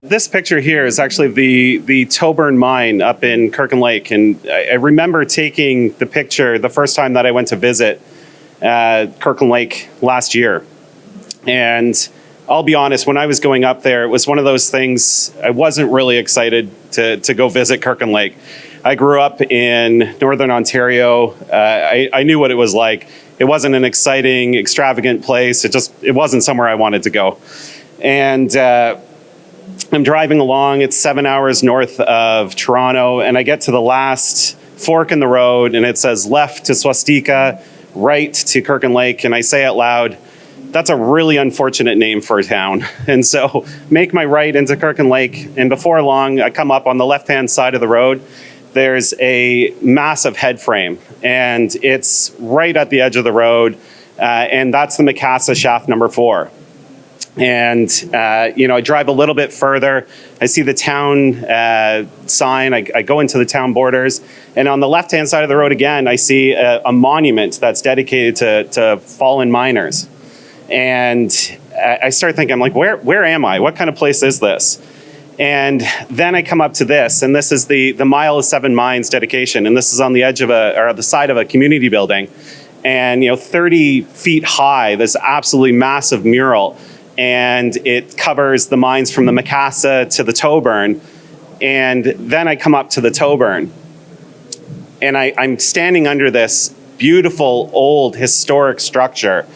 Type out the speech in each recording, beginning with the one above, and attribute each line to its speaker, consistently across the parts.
Speaker 1: This picture here is actually the Toburn mine up in Kirkland Lake, and I remember taking the picture the first time that I went to visit Kirkland Lake last year. And I'll be honest, when I was going up there, it was one of those things, I wasn't really excited to go visit Kirkland Lake. I grew up in Northern Ontario. I knew what it was like. It wasn't an exciting, extravagant place. It wasn't somewhere I wanted to go. And I'm driving along, it's 7 hours north of Toronto, and I get to the last fork in the road, and it says left to Swastika, right to Kirkland Lake, and I say out loud, that's a really unfortunate name for a town. And so make my right into Kirkland Lake, and before long, I come up on the left-hand side of the road, there's a massive head frame, and it's right at the edge of the road, and that's the Macassa shaft number 4. And, I drive a little bit further. I see the town sign. I go into the town borders. And on the left-hand side of the road again, I see a monument that's dedicated to fallen miners. And I start thinking, I'm like, where am I? What kind of place is this? And then I come up to this, and this is the Mile of Seven Mines dedication. And this is on the edge of the side of a community building. And, 30 feet high, this absolutely massive mural. And it covers the mines from the Macassa to the Toburn. And then I come up to the Toburn. And I'm standing under this beautiful, old, historic structure,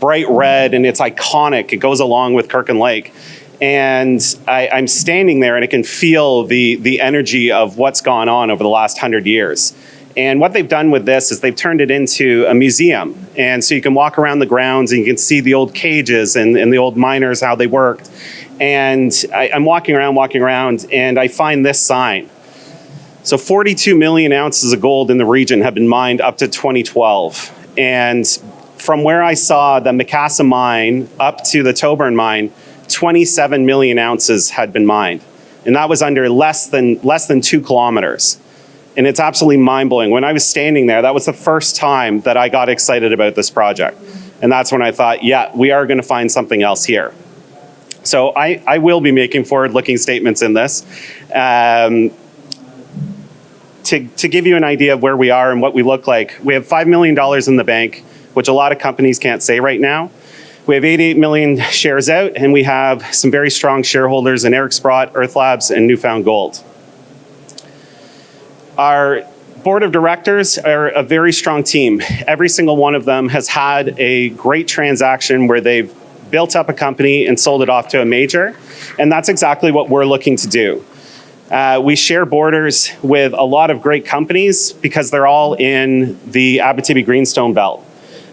Speaker 1: bright red, and it's iconic. It goes along with Kirkland Lake. And I'm standing there, and I can feel the energy of what's gone on over the last 100 years. And what they've done with this is they've turned it into a museum. And so you can walk around the grounds and you can see the old cages and the old miners, how they worked. And I'm walking around, and I find this sign. So 42 million ounces of gold in the region have been mined up to 2012. And from where I saw the Macassa mine up to the Toburn mine, 27 million ounces had been mined. And that was under less than 2 kilometers. And it's absolutely mind-blowing. When I was standing there, that was the first time that I got excited about this project. And that's when I thought, yeah, we are going to find something else here. So I will be making forward-looking statements in this. To give you an idea of where we are and what we look like, we have $5 million in the bank, which a lot of companies can't say right now. We have 88 million shares out, and we have some very strong shareholders in Eric Sprott, Earth Labs, and Newfound Gold. Our board of directors are a very strong team. Every single one of them has had a great transaction where they've built up a company and sold it off to a major, and that's exactly what we're looking to do. We share borders with a lot of great companies because they're all in the Abitibi Greenstone Belt.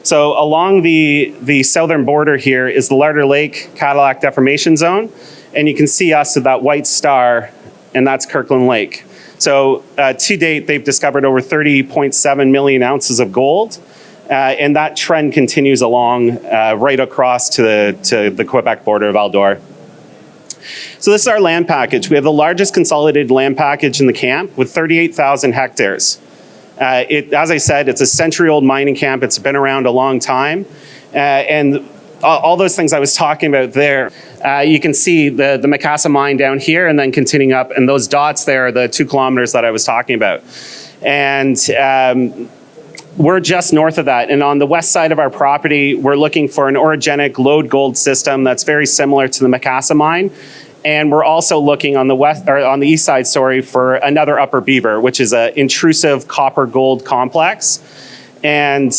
Speaker 1: So along the southern border here is the Larder Lake Cadillac Deformation Zone, and you can see us with that white star, and that's Kirkland Lake. So to date, they've discovered over 30.7 million ounces of gold, and that trend continues along right across to the Quebec border of Val-d'Or. So this is our land package. We have the largest consolidated land package in the camp with 38,000 hectares. As I said, it's a century-old mining camp. It's been around a long time, and all those things I was talking about there, you can see the Macassa mine down here and then continuing up, and those dots there are the 2 kilometers that I was talking about. And we're just north of that, and on the west side of our property, we're looking for an orogenic lode gold system that's very similar to the Macassa mine. And we're also looking on the east side, for another Upper Beaver, which is an intrusive copper gold complex. And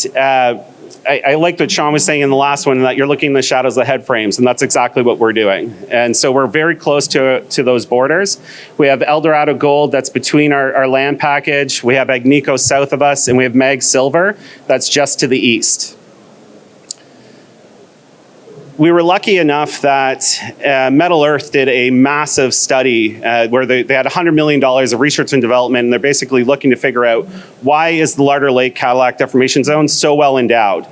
Speaker 1: I liked what Sean was saying in the last one, that you're looking in the shadows of the head frames, and that's exactly what we're doing. And so we're very close to those borders. We have Eldorado Gold that's between our land package. We have Agnico south of us, and we have Mag Silver that's just to the east. We were lucky enough that Metal Earth did a massive study where they had $100 million of research and development, and they're basically looking to figure out why is the Larder Lake Cadillac Deformation Zone so well endowed.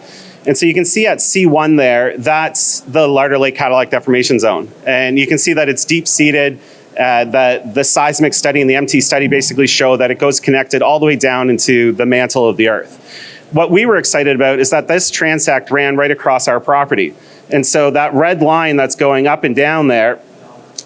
Speaker 1: And so you can see at C1 there, that's the Larder Lake Cadillac Deformation Zone. And you can see that it's deep-seated. The seismic study and the MT study basically show that it goes connected all the way down into the mantle of the Earth. What we were excited about is that this transect ran right across our property. And so that red line that's going up and down there,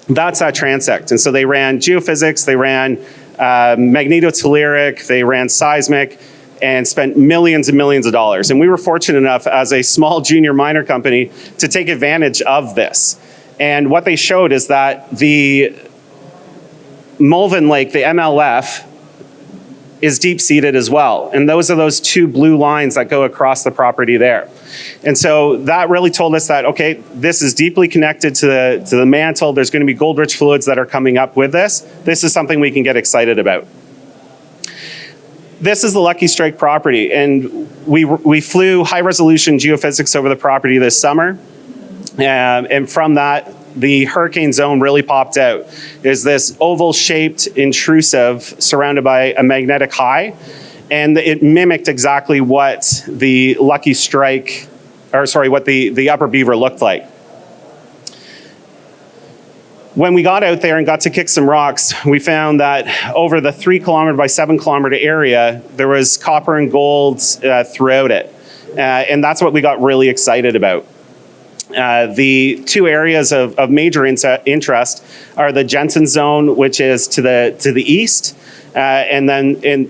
Speaker 1: That's that transect. And so they ran geophysics, they ran magnetotelluric, they ran seismic, and spent millions and millions of dollars. And we were fortunate enough as a small junior miner company to take advantage of this. And what they showed is that the Mulvin Lake, the MLF, is deep-seated as well. And those are those two blue lines that go across the property there. And so that really told us that, okay, this is deeply connected to the mantle. There's going to be gold-rich fluids that are coming up with this. This is something we can get excited about. This is the Lucky Strike property, and we flew high-resolution geophysics over the property this summer. And from that, the hurricane zone really popped out. Is this oval-shaped intrusive surrounded by a magnetic high, and it mimicked exactly what the Lucky Strike, or sorry, what the Upper Beaver looked like. When we got out there and got to kick some rocks, we found that over the 3 kilometer by 7 kilometer area, there was copper and gold throughout it. And that's what we got really excited about. The two areas of major interest are the Jensen zone, which is to the east, and then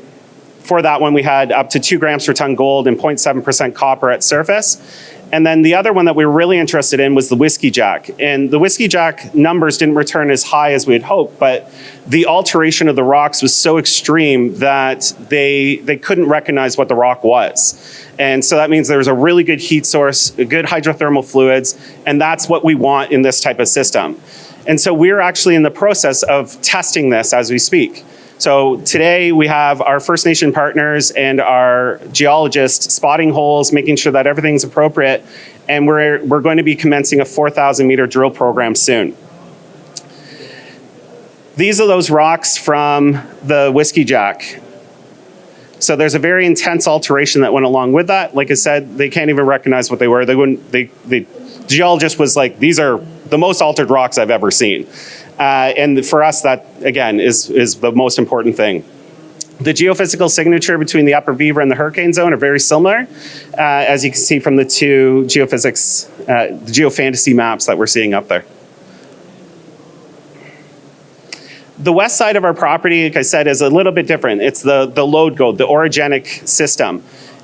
Speaker 1: for that one we had up to 2 grams per ton gold and 0.7% copper at surface. And then the other one that we were really interested in was the Whiskey Jack. And the Whiskey Jack numbers didn't return as high as we had hoped, but the alteration of the rocks was so extreme that they couldn't recognize what the rock was. And so that means there's a really good heat source, good hydrothermal fluids, and that's what we want in this type of system. And so we're actually in the process of testing this as we speak. So today we have our First Nation partners and our geologists spotting holes, making sure that everything's appropriate, and we're going to be commencing a 4,000 meter drill program soon. These are those rocks from the Whiskey Jack. So there's a very intense alteration that went along with that. Like I said, they can't even recognize what they were. The geologist was like, these are the most altered rocks I've ever seen. And for us, that, again, is the most important thing. The geophysical signature between the Upper Beaver and the hurricane zone are very similar, as you can see from the two geophysics, the geofantasy maps that we're seeing up there. The west side of our property, like I said, is a little bit different. It's the lode gold, the orogenic system.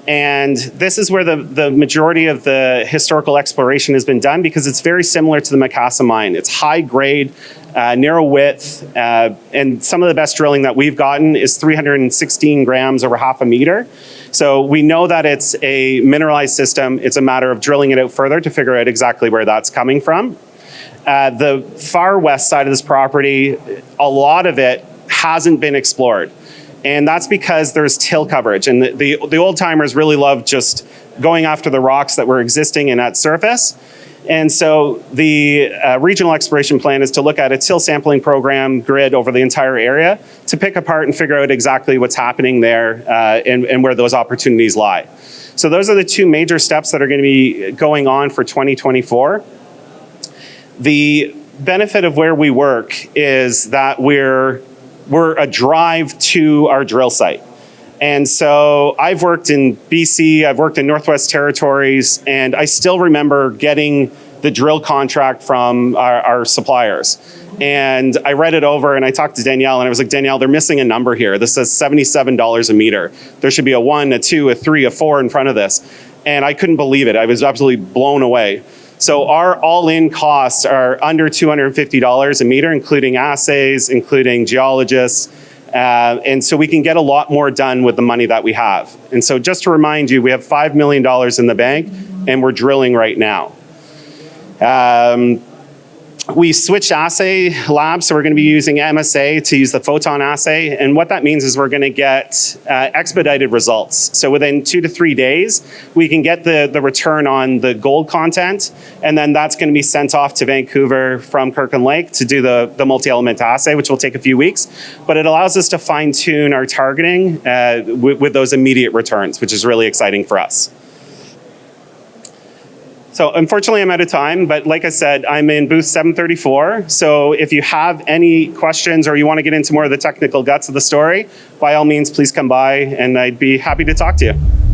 Speaker 1: And this is where the majority of the historical exploration has been done because it's very similar to the Macassa mine. It's high grade, narrow width, and some of the best drilling that we've gotten is 316 grams over half a meter. So we know that it's a mineralized system. It's a matter of drilling it out further to figure out exactly where that's coming from. The far west side of this property, a lot of it hasn't been explored. And that's because there's till coverage. And the old timers really love just going after the rocks that were existing and at surface. And so the regional exploration plan is to look at a till sampling program grid over the entire area to pick apart and figure out exactly what's happening there and where those opportunities lie. So those are the two major steps that are going to be going on for 2024. The benefit of where we work is that we're a drive to our drill site. And so I've worked in BC, I've worked in Northwest Territories, and I still remember getting the drill contract from our suppliers. And I read it over and I talked to Danielle and I was like, Danielle, they're missing a number here. This says $77 a meter. There should be a 1, a 2, a 3, a 4 in front of this. And I couldn't believe it. I was absolutely blown away. So our all-in costs are under $250 a meter, including assays, including geologists. And so we can get a lot more done with the money that we have. And so just to remind you, we have $5 million in the bank and we're drilling right now. We switched assay labs, so we're going to be using MSA to use the photon assay. And what that means is we're going to get expedited results. So within 2 to 3 days, we can get the return on the gold content. And then that's going to be sent off to Vancouver from Kirkland Lake to do the multi-element assay, which will take a few weeks. But it allows us to fine tune our targeting with those immediate returns, which is really exciting for us. So unfortunately, I'm out of time, but like I said, I'm in booth 734. So if you have any questions or you want to get into more of the technical guts of the story, by all means, please come by and I'd be happy to talk to you.